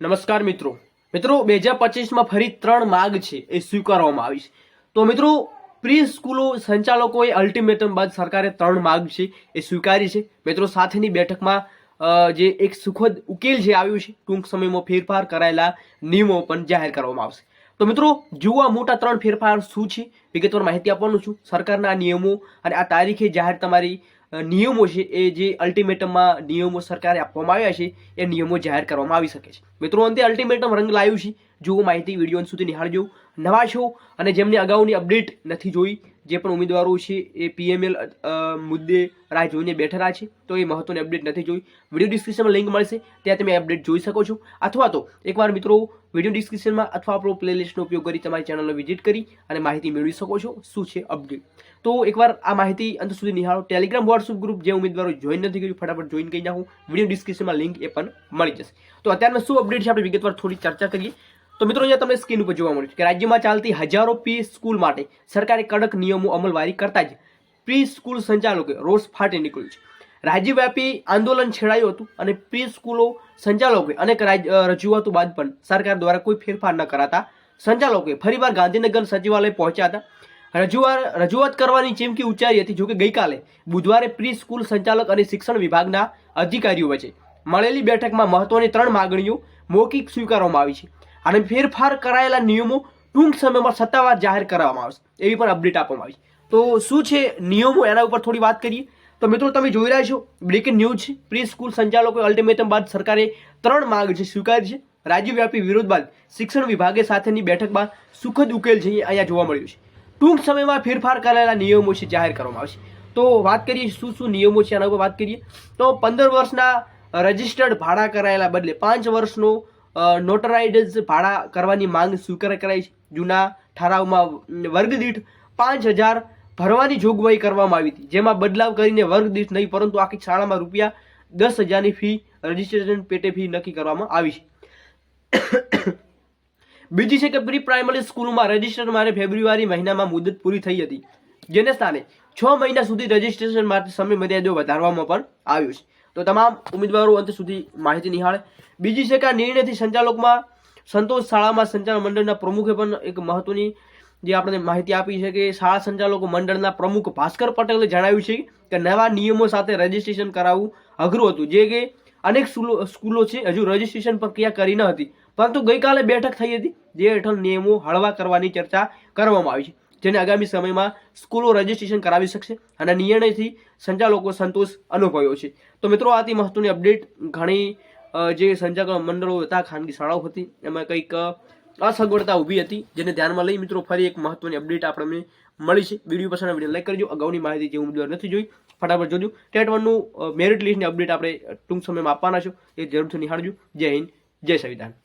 નમસ્કાર મિત્રો 2025માં ફરી 3 માગ છે એ સ્વીકારવામાં આવી છે। તો મિત્રો પ્રી સ્કૂલો સંચાલકોએ અલ્ટિમેટમ બાદ સરકારે 3 માગ છે એ સ્વીકારી છે। મિત્રો સાથેની બેઠકમાં જે એક સુખદ ઉકેલ જે આવ્યું છે, ટૂંક સમયમાં ફેરફાર કરાયેલા નિયમો પણ જાહેર કરવામાં આવશે। તો મિત્રો જુઓ આ મોટા 3 ફેરફાર શું છે, વિગતવાર માહિતી આપવાનું છું। સરકારના નિયમો અને આ તારીખે જાહેર તમારી નિયમો છે એ જે અલ્ટિમેટમમાં નિયમો સરકારે આપવામાં આવ્યા છે એ નિયમો જાહેર કરવામાં આવી શકે છે। મિત્રો અંતે અલ્ટિમેટમ રંગ લાવ્યું છે। જુઓ માહિતી, વિડીયો અંત સુધી નિહાળજો। નવા છો અને જેમને અગાઉની અપડેટ નથી જોઈ, જે પણ ઉમેદવારો છે એ પીએમએલ મુદ્દે રાહ જોઈને બેઠેલા છે, તો એ મહત્વની અપડેટ નથી જોઈ, વિડીયો ડિસ્ક્રિપ્શનમાં લિંક મળશે, ત્યાં તમે અપડેટ જોઈ શકો છો। અથવા તો એકવાર મિત્રો વિડીયો ડિસ્ક્રિપ્શનમાં અથવા આપણો પ્લેલિસ્ટનો ઉપયોગ કરી તમારી ચેનલને વિઝિટ કરી અને માહિતી મેળવી શકો છો શું છે અપડેટ। તો એકવાર આ માહિતી અંત સુધી નિહાળો। ટેલિગ્રામ વોટ્સઅપ ગ્રુપ જે ઉમેદવારો જોઈન નથી કર્યું, ફટાફટ જોઈન કરી નાખો, વિડીયો ડિસ્ક્રિપ્શનમાં લિંક એ પણ મળી જશે। તો અત્યારમાં શું અપડેટ છે આપણે વિગતવાર થોડી ચર્ચા કરીએ। તો મિત્રો અહીંયા તમને સ્ક્રીન ઉપર જોવા મળે છે કે રાજ્યમાં ચાલતી હજારો પ્રી સ્કૂલ માટે સરકારે કડક નિયમો અમલવારી કરતા જ પ્રી સ્કૂલ સંચાલકોએ રોષ ફાટી નીકળ્યું છે। રાજ્યવ્યાપી આંદોલન છેડાયું હતું અને પ્રી સ્કૂલો સંચાલકોએ અનેક રજૂઆતો બાદ પણ સરકાર દ્વારા કોઈ ફેરફાર ન કરાતા સંચાલકોએ ફરીવાર ગાંધીનગર સચિવાલય પહોંચ્યા હતા। રજૂઆત કરવાની ચીમકી ઉચ્ચારી હતી। જોકે ગઈકાલે બુધવારે પ્રી સ્કૂલ સંચાલક અને શિક્ષણ વિભાગના અધિકારીઓ વચ્ચે મળેલી બેઠકમાં મહત્વની 3 માંગણીઓ મૌખિક સ્વીકારવામાં આવી છે અને ફેરફાર કરાયેલા નિયમો ટૂંક સમયમાં સત્તાવાર જાહેર કરવામાં આવશે એવી પણ અપડેટ આપવામાં આવી છે। તો શું છે નિયમો, એના ઉપર થોડી વાત કરીએ। તો મિત્રો તમે જોઈ રહ્યા છો બ્રેકિંગ ન્યૂઝ છે। પ્રી સ્કૂલ સંચાલકો અલ્ટિમેટમ બાદ સરકારે 3 માંગ છે સ્વીકારી છે। રાજ્યવ્યાપી વિરોધ બાદ શિક્ષણ વિભાગે સાથેની બેઠકમાં સુખદ ઉકેલ છે અહીંયા જોવા મળ્યું છે। ટૂંક સમયમાં ફેરફાર કરાયેલા નિયમો છે જાહેર કરવામાં આવશે। તો વાત કરીએ શું શું નિયમો છે એના ઉપર વાત કરીએ તો 15 વર્ષના રજિસ્ટર્ડ ભાડા કરાયેલા બદલે 5 વર્ષનો નોટરાઇઝ્ડ ભાડા કરવાની માંગ સ્વીકાર કરાઈ છે। જૂના ઠરાવમાં વર્ગ દીઠ 5,000 ભરવાની જોગવાઈ કરવામાં આવી હતી, જેમાં બદલાવ કરીને વર્ગ દીઠ નહીં પરંતુ આખી શાળામાં રૂપિયા 10,000ની ફી રજિસ્ટ્રેશન પેટે ફી નક્કી કરવામાં આવી છે। બીજી છે કે પ્રી પ્રાઇમરી સ્કૂલમાં રજિસ્ટ્રેશન માટે ફેબ્રુઆરી મહિનામાં મુદત પૂરી થઈ હતી, જેને સ્થાને 6 મહિના સુધી રજિસ્ટ્રેશન માટે સમય મર્યાદા વધારવામાં પણ આવ્યો છે। તો તમામ ઉમેદવારો અંત સુધી માહિતી નિહાળે। બીજી છે કે આ નિર્ણયથી સંચાલકોમાં સંતોષ। શાળામાં સંચાલક મંડળના પ્રમુખે પણ એક મહત્વની જે આપણે માહિતી આપી છે કે શાળા સંચાલકો મંડળના પ્રમુખ ભાસ્કર પટેલે જણાવ્યું છે કે નવા નિયમો સાથે રજિસ્ટ્રેશન કરાવવું અઘરું હતું, જે કે અનેક સ્કૂલો છે હજુ રજિસ્ટ્રેશન પ્રક્રિયા કરી ન હતી, પરંતુ ગઈકાલે બેઠક થઈ હતી જે હેઠળ નિયમો હળવા કરવાની ચર્ચા કરવામાં આવી છે, જેને આગામી સમયમાં સ્કૂલો રજિસ્ટ્રેશન કરાવી શકશે અને નિર્ણયથી સંચાલકો સંતોષ અનુભવ્યો છે। તો મિત્રો આથી મહત્વની અપડેટ ઘણી જે સંચાલક મંડળો હતા, ખાનગી શાળાઓ હતી, એમાં કંઈક અસગવડતા ઊભી હતી, જેને ધ્યાનમાં લઈ મિત્રો ફરી એક મહત્વની અપડેટ આપણને મળી છે। વિડીયો પસંદ વિડીયો લાઈક કરજો। અગાઉની માહિતી જે ઉમેદવાર નથી જોઈ ફટાફટ જોજો। ટેટ 1નું મેરિટ લિસ્ટની અપડેટ આપણે ટૂંક સમયમાં આપવાના છો, એ જરૂરથી નિહાળજો। જય હિન્દ, જય સંવિધાન।